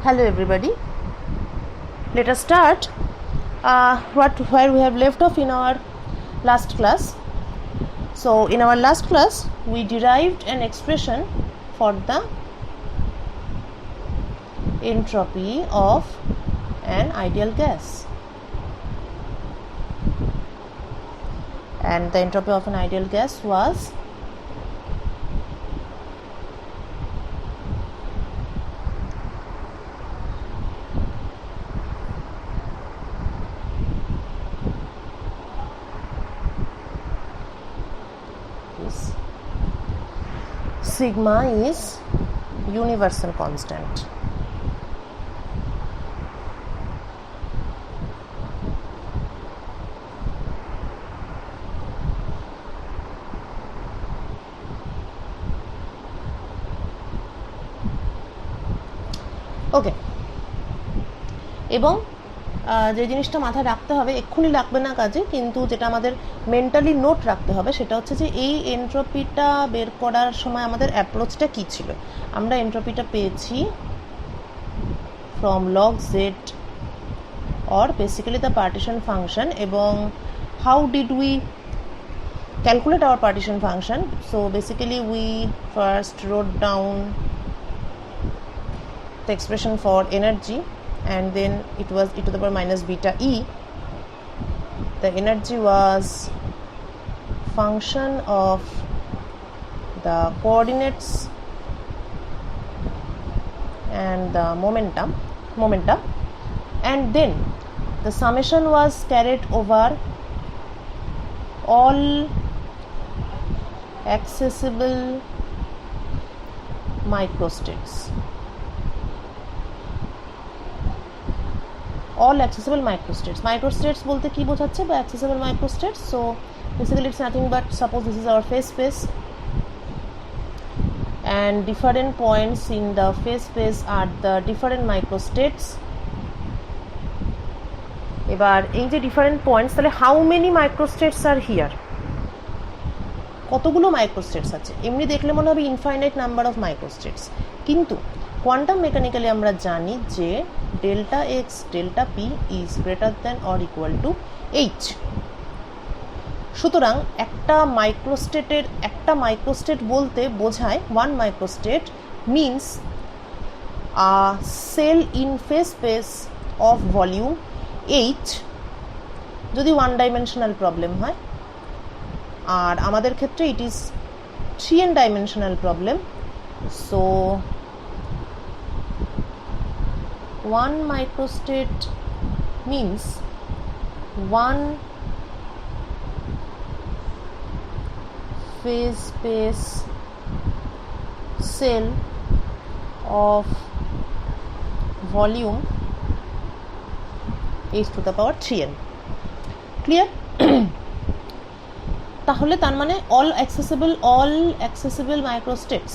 Hello everybody. Let us start where we have left off in our last class. So in our last class we derived an expression for the entropy of an ideal gas, and the entropy of an ideal gas was sigma is universal constant. ওকে, এবং যে জিনিসটা মাথায় রাখতে হবে, এক্ষুনি লাগবে না কাজে, কিন্তু যেটা আমাদের মেন্টালি নোট রাখতে হবে সেটা হচ্ছে যে এই এন্ট্রপিটা বের করার সময় আমাদের অ্যাপ্রোচটা কী ছিল। আমরা এন্ট্রপিটা পেয়েছি from log Z or basically the partition function, এবং how did we calculate our partition function? So basically we first wrote down the expression for energy, and then it was e to the power minus beta e. The energy was function of the coordinates and the momentum, and then the summation was carried over all accessible microstates. All accessible microstates bolte ki bochhacche by accessible microstates? So basically it's nothing but, suppose this is our phase space and different points in the phase space are the different microstates. এবার এই যে different points, তাহলে how many মাইক্রোস্টেটস R here, কতগুলো মাইক্রোস্টেটস আছে? এমনি দেখলে মনে হবে ইনফাইনাইট নাম্বার অফ মাইক্রোস্টেটস, কিন্তু কোয়ান্টাম মেকানিক্যালি আমরা জানি যে delta X delta P is greater than or equal to H. সুতরাং একটা মাইক্রোস্টেট বলতে বোঝায়, one microstate means a cell in phase space of volume H, যদি ওয়ান ডাইমেনশনাল প্রবলেম হয়। আর আমাদের ক্ষেত্রে it is 3n dimensional problem. So 1 microstate means 1 phase space cell of volume h to the power 3n. Clear? তাহলে তার মানে all accessible মাইক্রোস্টেটস,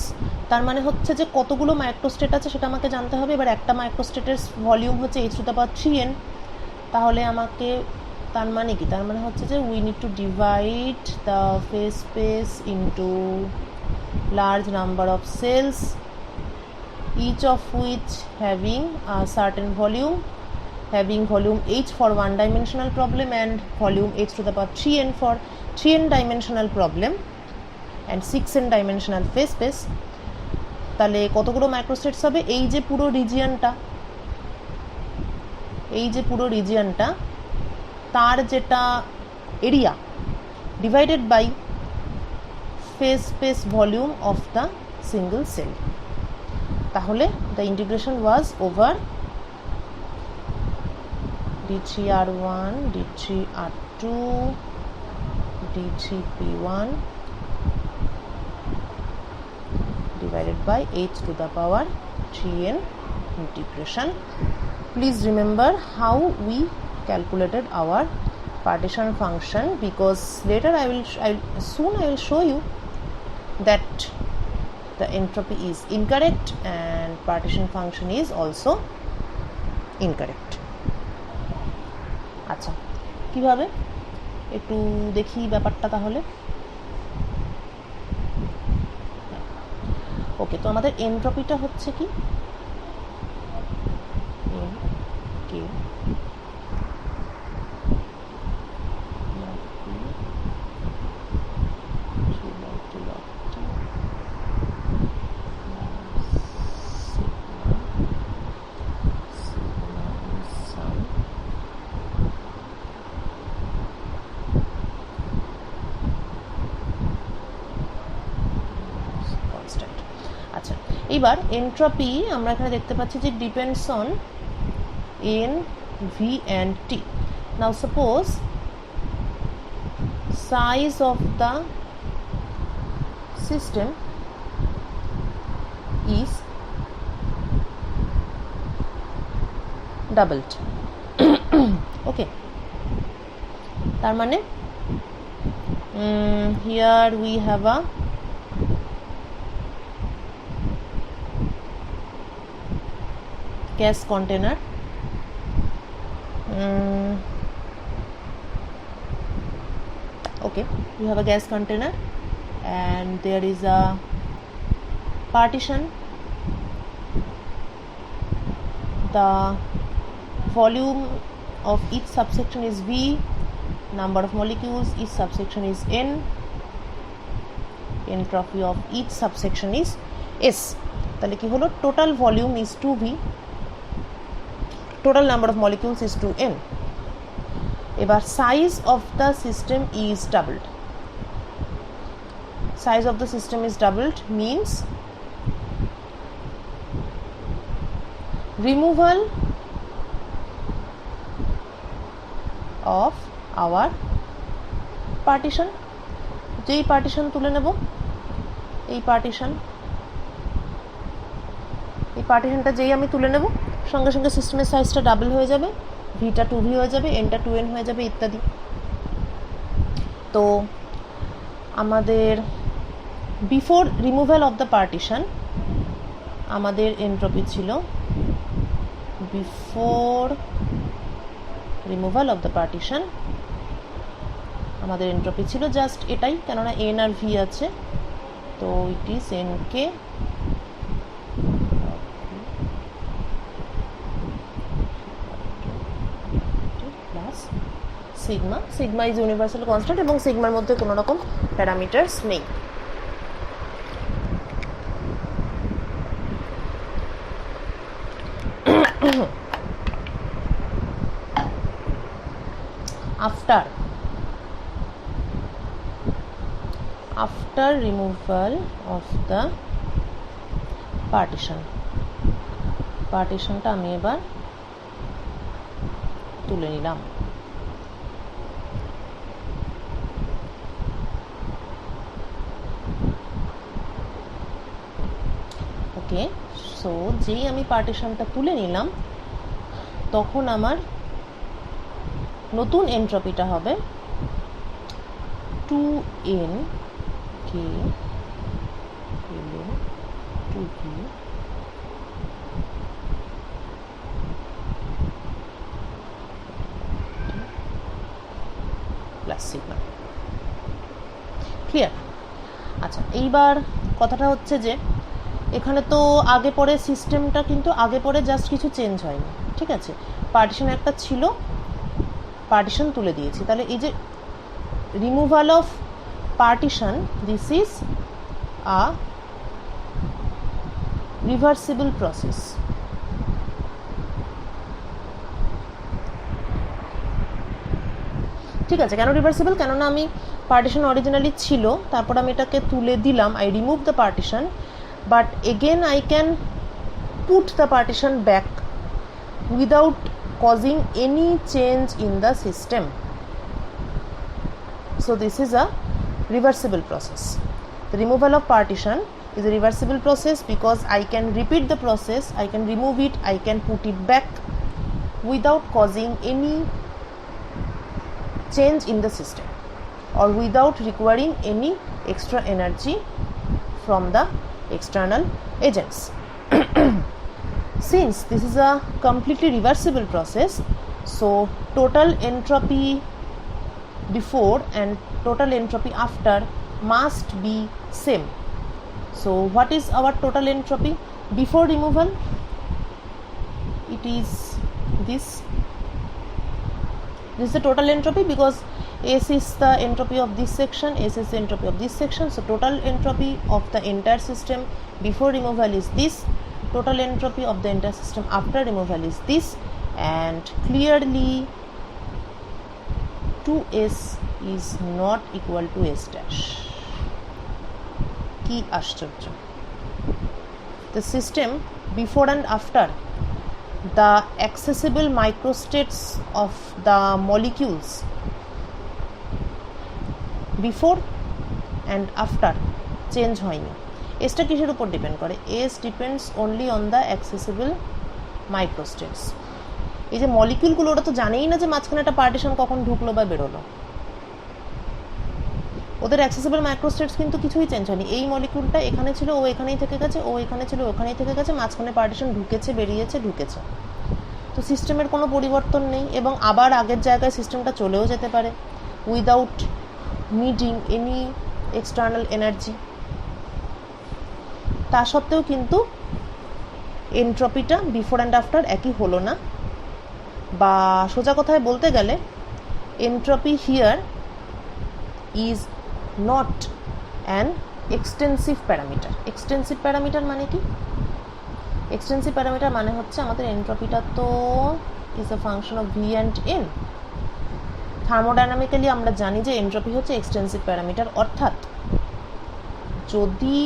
তার মানে হচ্ছে যে কতগুলো মাইক্রোস্টেট আছে সেটা আমাকে জানতে হবে। এবার একটা মাইক্রোস্টেটের ভলিউম হচ্ছে h to the power 3n, তাহলে আমাকে তার মানে কি, তার মানে হচ্ছে যে we need to divide the phase space into large number of cells, each of which having a certain volume, having volume h for one dimensional problem and volume h to the power 3n for 3n dimensional problem and 6n dimensional phase space. তাহলে কতগুলো মাইক্রোস্টেটস হবে? এই যে পুরো রিজিয়নটা তার যেটা area divided by phase space volume of the single cell. তাহলে the integration was over d3r1 d3r2 d3p1 divided by h to the power 3n integration. Please remember how we calculated our partition function, because later I will show you that the entropy is incorrect and partition function is also incorrect. আচ্ছা, কিভাবে একটু দেখি ব্যাপারটা তাহলে। ওকে, তো আমাদের এনট্রপিটা হচ্ছে কি, K এবার এন্ট্রপি আমরা এখানে দেখতে পাচ্ছি যে depends on N, V and T. Now suppose size of the system is doubled. Okay, তার মানে here we have a gas container. Okay, we have a gas container and there is a partition. The volume of each subsection is V, number of molecules each subsection is N, entropy of each subsection is S. তাহলে কি হলো, total volume is 2V, total number of molecules is 2N. এবার size of the system is doubled. Size of the system is doubled means removal of our partition. যেই partition তুলে নেব, এই partitionটা যেই আমি তুলে নেব সঙ্গে সঙ্গে সিস্টেমের সাইজটা ডাবল হয়ে যাবে, ভিটা 2V হয়ে যাবে, এনটা 2N হয়ে যাবে ইত্যাদি। তো আমাদের before removal of the partition আমাদের এন্ট্রপি ছিল, before removal of the partition আমাদের এন্ট্রপি ছিল জাস্ট এটাই, কেননা এন আর ভি আছে, তো it is N K sigma. Sigma is universal constant এবং সিগমার মধ্যে কোনো রকম প্যারামিটারস নেই। after removal of the partitionটা আমি এবার তুলে নিলাম। ওকে, সো যেই আমি পার্টিশনটা তুলে নিলাম তখন আমার নতুন এন্ট্রপিটা হবে 2N K 2V plus sigma. Clear? আচ্ছা, এইবার কথাটা হচ্ছে যে এখানে তো আগে পরে সিস্টেমটা কিন্তু আগে পরে জাস্ট কিছু চেঞ্জ হয়নি, ঠিক আছে? পার্টিশন একটা ছিল, পার্টিশন তুলে দিয়েছি, তাহলে এই যে removal of partition, this is a reversible process. ঠিক আছে, কেন রিভার্সিবল? কেননা আমি পার্টিশন অরিজিনালি ছিল, তারপর আমি এটাকে তুলে দিলাম, I remove the partition, but again I can put the partition back without causing any change in the system. So this is a reversible process. The removal of partition is a reversible process because I can repeat the process, I can remove it, I can put it back without causing any change in the system or without requiring any extra energy from the external agents. Since this is a completely reversible process, so total entropy before and total entropy after must be same. So what is our total entropy before removal? It is this is the total entropy, because S is the entropy of this section, S is the entropy of this section. So total entropy of the entire system before removal is this, total entropy of the entire system after removal is this, and clearly 2s is not equal to s dash. কি আশ্চর্য! The system before and after, the accessible microstates of the molecules before and after change হয়নি। এসটা কিসের উপর depend করে? S depends only on the accessible microstates. এই যে মলিকিউলগুলো, ওরা তো জানেই না যে মাঝখানে একটা পার্টিশন কখন ঢুকলো বা বেরোলো। ওদের অ্যাক্সেসিবল মাইক্রোস্টেটস কিন্তু কিছুই চেঞ্জ হয়নি। এই মলিকিউলটা এখানে ছিল, ও এখানেই থেকে গেছে, ও এখানে ছিল, ওখানেই থেকে গেছে, মাঝখানে পার্টিশন ঢুকেছে, বেরিয়েছে, ঢুকেছে। তো সিস্টেমের কোনো পরিবর্তন নেই, এবং আবার আগের জায়গায় সিস্টেমটা চলেও যেতে পারে without needing any external energy. তা সত্ত্বেও কিন্তু এন্ট্রপিটা বিফোর অ্যান্ড আফটার একই হলো না, বা সোজা কথায় বলতে গেলে entropy here is not an extensive parameter. Extensive parameter মানে কি? এক্সটেন্সিভ প্যারামিটার মানে হচ্ছে আমাদের এন্ট্রপিটা তো is a function of V and N. Thermodynamically আমরা জানি যে এন্ট্রপি হচ্ছে এক্সটেন্সিভ প্যারামিটার, অর্থাৎ যদি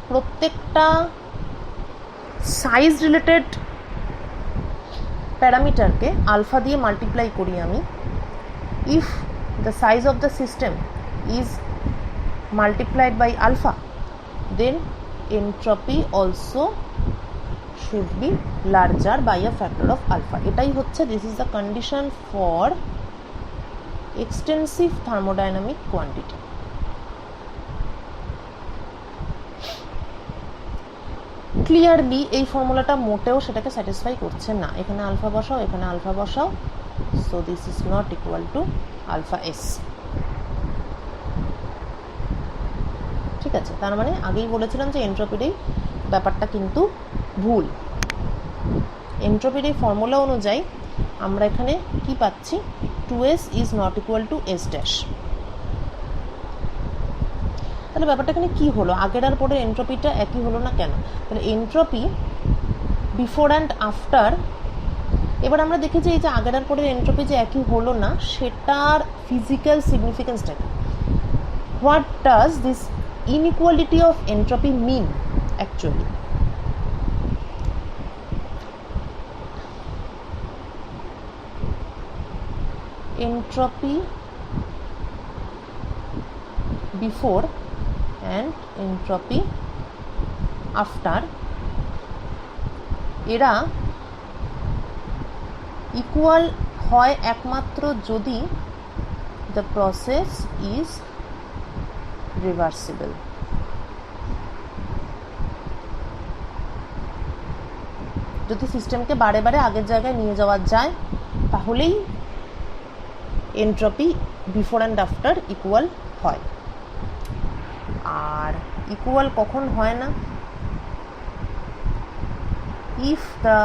প্রত্যেকটা সাইজ রিলেটেড প্যারামিটারকে আলফা দিয়ে মাল্টিপ্লাই করি আমি, if the size of the system is multiplied by alpha, then entropy also should be larger by a factor of alpha. এটাই হচ্ছে, this is the condition for extensive thermodynamic quantity. Clearly এই ফর্মুলাটা মোটেও সেটাকে satisfy করছে না। এখানে alpha বসাও, এখানে আলফা বসাও, so this is not equal to alpha S. ঠিক আছে, তার মানে আগেই বলেছিলাম যে এন্ট্রপির এই ব্যাপারটা কিন্তু ভুল। এন্ট্রপির এই ফর্মুলা অনুযায়ী আমরা এখানে কি পাচ্ছি? 2s is not equal to s dash। তাহলে ব্যাপারটা এখানে কি হলো? আগের আর পরের এন্ট্রপিটা একই হলো না কেন? তাহলে এন্ট্রপি বিফোর অ্যান্ড আফটার, এবার আমরা দেখেছি এই যে আগের আর পরের এন্ট্রপি যে একই হলো না, সেটার ফিজিক্যাল সিগনিফিকেন্সটা কি? What does this inequality of entropy mean actually? Entropy before and entropy after, এরা ইকুয়াল হয় একমাত্র যদি দ্য প্রসেস ইজ রিভার্সিবল। যদি সিস্টেমকে বারে বারে আগের জায়গায় নিয়ে যাওয়া যায়, তাহলেই entropy before and after equal হয়। আর ইকুয়াল কখন হয় না? If the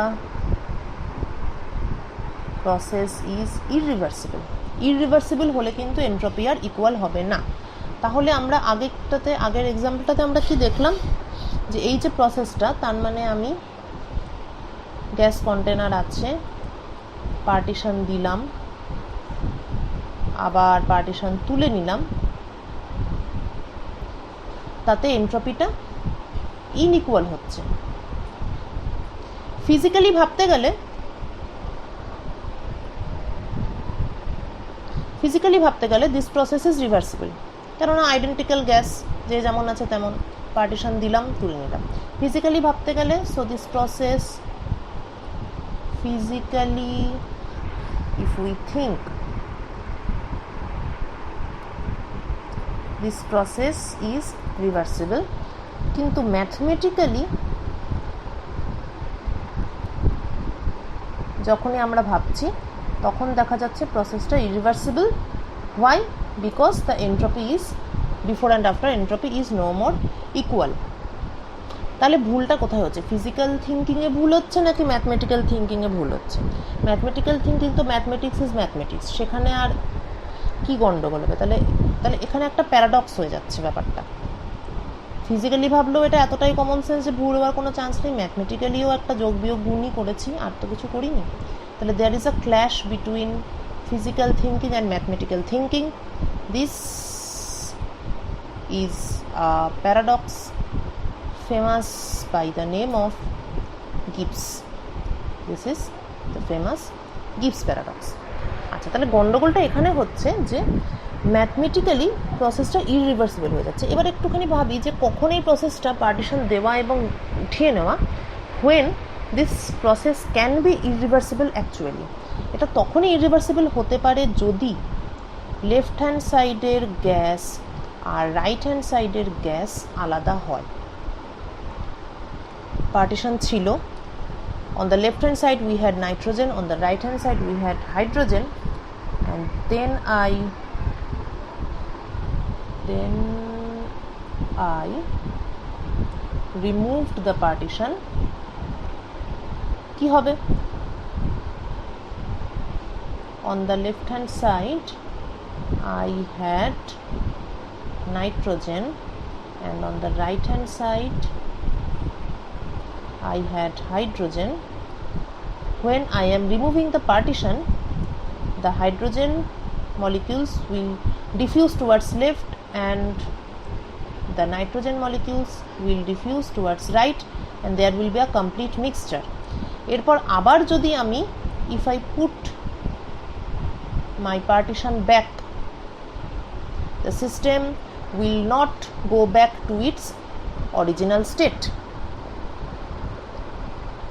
process is irreversible. Irreversible হলে কিন্তু এন্ট্রপি আর ইকুয়াল হবে না। তাহলে আমরা আগের এক্সাম্পলটাতে আমরা কি দেখলাম? যে এই যে প্রসেসটা, তার মানে আমি গ্যাস কন্টেনার আছে, পার্টিশন দিলাম, আবার পার্টিশন তুলে নিলাম, তাতে এন্ট্রপিটা ইনইকুয়াল হচ্ছে। ফিজিক্যালি ভাবতে গেলে দিস প্রসেস ইজ রিভার্সিবল, কেননা আইডেন্টিক্যাল গ্যাস, যে যেমন আছে তেমন, পার্টিশন দিলাম, তুলে নিলাম। ফিজিক্যালি ভাবতে গেলে, so this process physically, if we think, this process is reversible. কিন্তু ম্যাথমেটিক্যালি যখনই আমরা ভাবছি, তখন দেখা যাচ্ছে প্রসেসটা irreversible. Why? Because the entropy is before and after entropy is no more equal. তাহলে ভুলটা কোথায় হচ্ছে? ফিজিক্যাল থিঙ্কিংয়ে ভুল হচ্ছে নাকি ম্যাথমেটিক্যাল থিঙ্কিংয়ে ভুল হচ্ছে? ম্যাথমেটিক্যাল থিঙ্কিং তো ম্যাথমেটিক্স ইজ ম্যাথমেটিক্স, সেখানে আর কি গন্ডগোল হবে? তাহলে এখানে একটা প্যারাডক্স হয়ে যাচ্ছে ব্যাপারটা। ফিজিক্যালি ভাবলেও এটা এতটাই কমন সেন্স যে ভুল হওয়ার কোনো চান্স নেই, ম্যাথমেটিক্যালিও একটা যোগ বিয়োগ গুণই করেছি, আর তো কিছু করিনি। তাহলে there is a clash between physical thinking and mathematical thinking. This is a paradox famous by the name of Gibbs. This is the famous Gibbs paradox. আচ্ছা, তাহলে গন্ডগোলটা এখানে হচ্ছে যে ম্যাথমেটিক্যালি প্রসেসটা ইররিভার্সিবল হয়ে যাচ্ছে। এবার একটুখানি ভাবি যে কখন এই প্রসেসটা পার্টিশন দেওয়া এবং উঠিয়ে নেওয়া, when this process can be irreversible actually, এটা তখনই ইররিভার্সিবল হতে পারে যদি লেফট হ্যান্ড সাইডের গ্যাস আর রাইট হ্যান্ড সাইডের গ্যাস আলাদা হয়। পার্টিশন ছিল, on the left hand side we had nitrogen, on the right hand side we had hydrogen, and then I removed the partition. কি হবে? On the left hand side I had nitrogen, and on the right hand side I had hydrogen. When I am removing the partition, the hydrogen molecules will diffuse towards left and the nitrogen molecules will diffuse towards right, and there will be a complete mixture. এরপর আবার যদি আমি if I put my partition back, the system will not go back to its original state.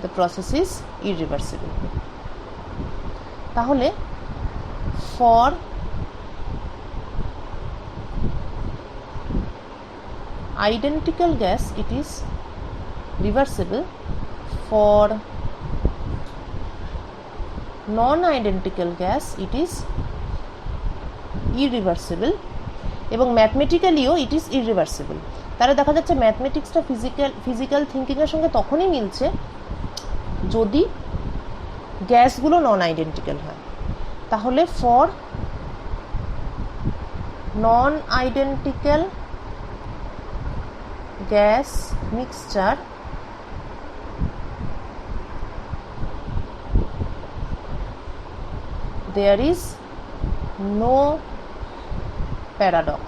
The process is irreversible. তাহলে for identical gas it is reversible, for non-identical gas it is irreversible, এবং ম্যাথমেটিক্যালিও it is ইররিভার্সিবল। তাহলে দেখা যাচ্ছে ম্যাথমেটিক্সটা physical থিঙ্কিংয়ের সঙ্গে তখনই মিলছে যদি গ্যাসগুলো নন identical হয়। তাহলে for non identical gas mixture there is no paradox.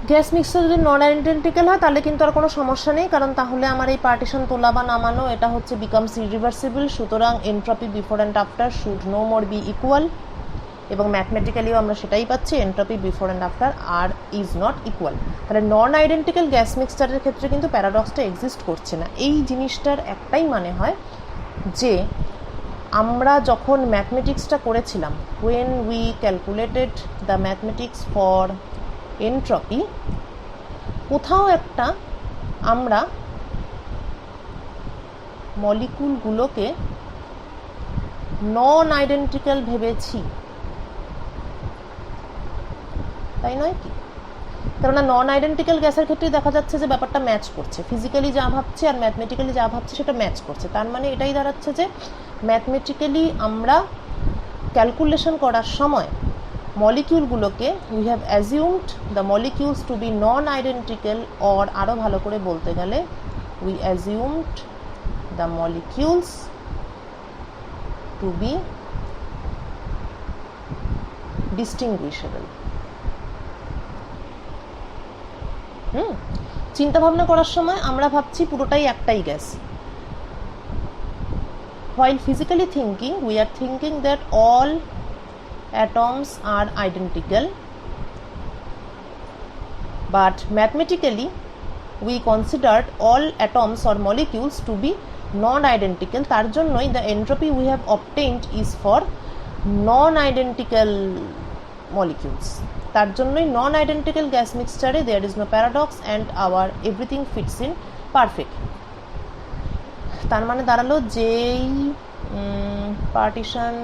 Gas mixture যদি নন আইডেন্টিক্যাল হয় তাহলে কিন্তু আর কোনো সমস্যা নেই, কারণ তাহলে আমার এই পার্টিশন তোলা বা নামানো এটা হচ্ছে বিকামস ইররিভার্সিবল। সুতরাং entropy before and after should no more be equal, এবং ম্যাথমেটিক্যালিও আমরা সেটাই পাচ্ছি, এন্ট্রপি বিফোর অ্যান্ড আফটার আর ইজ নট ইকুয়াল। তাহলে নন আইডেন্টিক্যাল গ্যাস মিক্সচারের ক্ষেত্রে কিন্তু প্যারাডক্সটা এক্সিস্ট করছে না। এই জিনিসটার একটাই মানে হয় যে আমরা যখন ম্যাথমেটিক্সটা করেছিলাম, when we calculated the mathematics for entropy, কোথাও একটা আমরা মলিকুলগুলোকে নন আইডেন্টিক্যাল ভেবেছি, তাই নয় কি? কেননা নন আইডেন্টিক্যাল গ্যাসের ক্ষেত্রে দেখা যাচ্ছে যে ব্যাপারটা ম্যাচ করছে, ফিজিক্যালি যা ভাবছে আর ম্যাথমেটিক্যালি যা ভাবছে সেটা ম্যাচ করছে। তার মানে এটাই দাঁড়াচ্ছে যে ম্যাথমেটিক্যালি আমরা ক্যালকুলেশন করার সময় মলিকিউলগুলোকে we have assumed the molecules to be non identical, or আরও ভালো করে বলতে গেলে we assumed the molecules to be distinguishable. চিন্তা ভাবনা করার সময় আমরা ভাবছি পুরোটাই একটাই gas. While physically thinking, we are thinking that all atoms are identical, but mathematically we considered all atoms or molecules to be non-identical. তার জন্যই the entropy we have obtained is for non-identical molecules. তার জন্যই non-identical gas mixture there is no paradox and our everything fits in perfect. তার মানে দাঁড়ালো যেই partition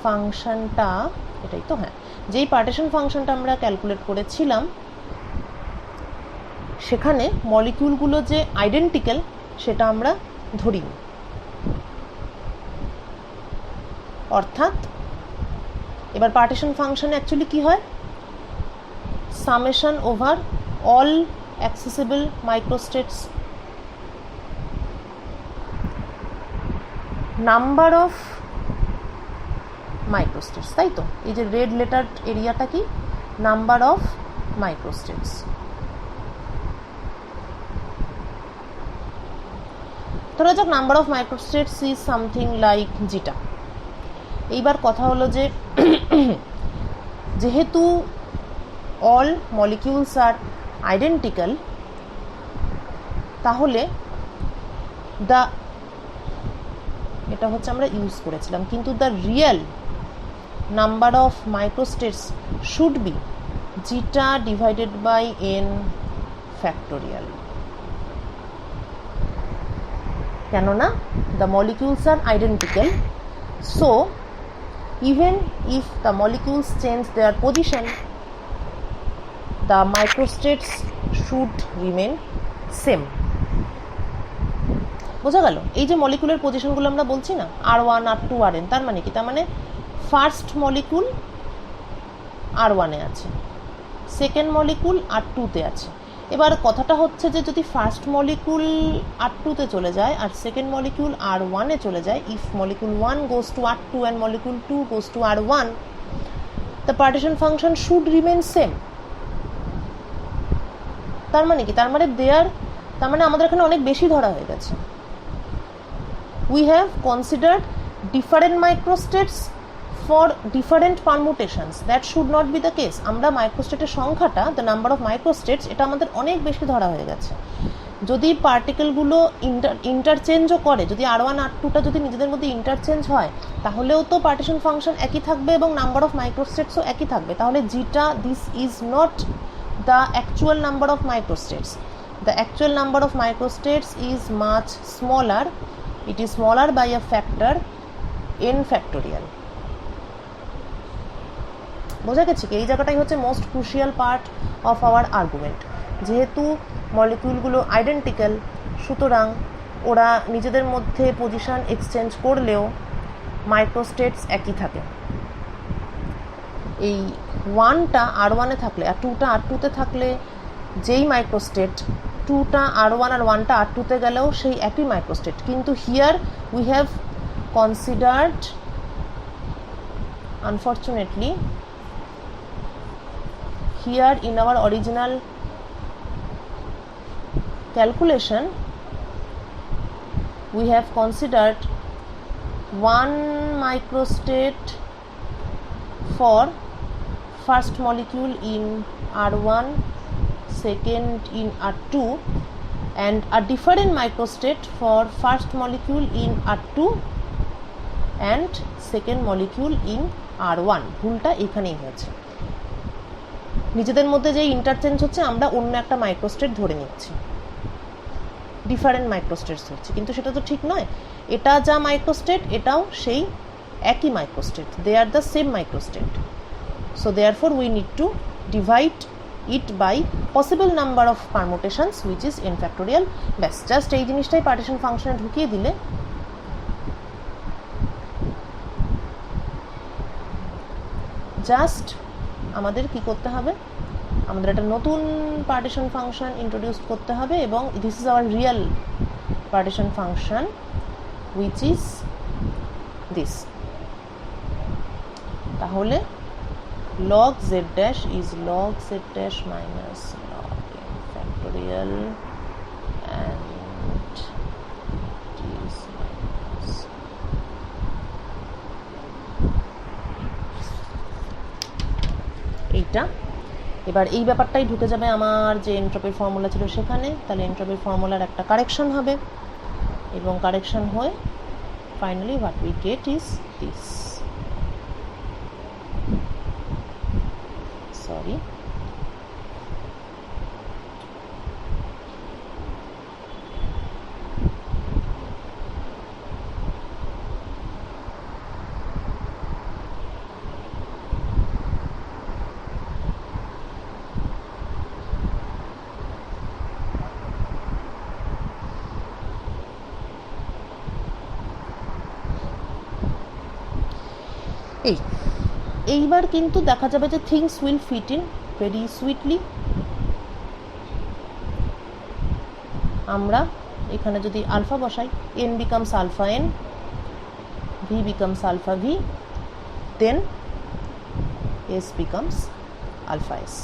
ফাংশনটা, এটাই তো, হ্যাঁ, যেই পার্টিশন ফাংশনটা আমরা ক্যালকুলেট করেছিলাম সেখানে মলিকিউলগুলো যে আইডেন্টিক্যাল সেটা আমরা ধরিনি। অর্থাৎ এবার পার্টিশন ফাংশনে অ্যাকচুয়ালি কি হয়, summation over all accessible microstates, number of microstates, তাই তো? এই যে রেড লেটার এরিয়াটা কি, নাম্বার অফ মাইক্রোস্টেটস। ধরা যাক number of microstates is something like zeta. এইবার কথা হলো যে যেহেতু অল মলিকিউলস আর আইডেন্টিক্যাল, তাহলে এটা হচ্ছে আমরা ইউজ করেছিলাম, কিন্তু the real number of microstates should be zeta divided by n factorial. কেননা the molecules are identical, so even if the molecules change their position, the microstates should remain same. বোঝা গেল? এই যে মলিকুলের পজিশনগুলো আমরা বলছি না, R1 R2 Rn, তার মানে কি? তার মানে ফার্স্ট মলিকুল R1 এ আছে, সেকেন্ড মলিকুল R2 তে আছে। এবার কথাটা হচ্ছে যে যদি ফার্স্ট মলিকুল R2 তে চলে যায় আর সেকেন্ড মলিকুল R1 এ চলে যায়, if molecule 1 goes to R2 and molecule 2 goes to R1, the partition function should remain same. তার মানে কি? তার মানে আমাদের এখানে অনেক বেশি ধরা হয়ে গেছে। We have considered different microstates for different permutations. That should not be the case. আমরা মাইক্রোস্টেটের সংখ্যাটা, the number of microstates, এটা আমাদের অনেক বেশি ধরা হয়ে গেছে। যদি পার্টিকেলগুলো ইন্টারচেঞ্জও করে, যদি R1 R2টা যদি নিজেদের মধ্যে ইন্টারচেঞ্জ হয়, তাহলেও তো পার্টিশন ফাংশন একই থাকবে এবং নাম্বার অফ মাইক্রোস্টেটসও একই থাকবে। তাহলে zeta, this is not the actual number of microstates. The actual number of microstates is much smaller. It is smaller by a factor n factorial. বোঝা গেছে কি? এই জায়গাটাই হচ্ছে most crucial part of our argument. যেহেতু মলিকিউলগুলো identical, সুতরাং ওরা নিজেদের মধ্যে পজিশন এক্সচেঞ্জ করলেও মাইক্রোস্টেটস একই থাকে। এই 1টা R1 এ থাকলে আর 2টা R2 তে থাকলে যেই মাইক্রোস্টেট, 2টা R1 আর 1টা R2 তে গেলেও সেই একই মাইক্রোস্টেট। কিন্তু here we have considered, unfortunately, here in our original calculation we have considered one microstate for first molecule in R1, second in R2, and a different microstate for first molecule in R2 and second molecule in R1. ভুলটা এখানেই হয়েছে। নিজেদের মধ্যে যে interchange হচ্ছে, আমরা অন্য একটা মাইক্রোস্টেট ধরে নিচ্ছি, ডিফারেন্ট মাইক্রোস্টেটস হচ্ছে, কিন্তু সেটা তো ঠিক নয়। এটা যা মাইক্রোস্টেট, এটাও সেই একই microstate, they are the same microstate. So therefore we need to divide it by possible number of permutations which is n factorial. ব্যাস, জাস্ট এই জিনিসটাই পার্টিশন ফাংশনে ঢুকিয়ে দিলে জাস্ট আমাদের কি করতে হবে, আমাদের একটা নতুন পার্টিশন ফাংশন ইন্ট্রোডিউস করতে হবে, এবং this is our real partition function which is this. তাহলে log z dash is log z dash minus log n factorial and is minus এইটা। এবার এই ব্যাপারটাই ঢুকে যাবে আমার যে এনট্রপির ফর্মুলা ছিল সেখানে। তাহলে এনট্রপির ফর্মুলার একটা কারেকশন হবে, এবং কারেকশন হয়ে finally what we get is this. Sorry, এইবার কিন্তু দেখা যাবে যে things will fit in very sweetly. আমরা এখানে যদি আলফা বসাই, n becomes alpha n, v becomes alpha v, then s becomes alpha s.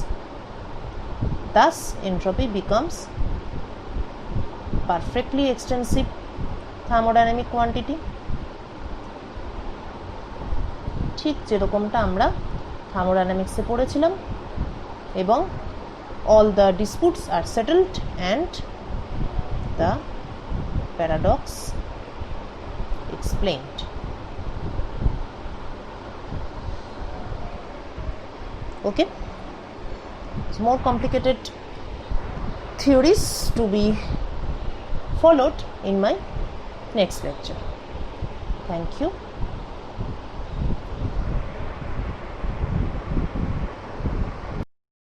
Thus entropy becomes perfectly extensive thermodynamic quantity, ঠিক যেরকমটা আমরা থার্মোডাইনামিক্সে পড়েছিলাম, এবং all the disputes are settled and the paradox explained. Okay, so more complicated theories to be followed in my next lecture. Thank you.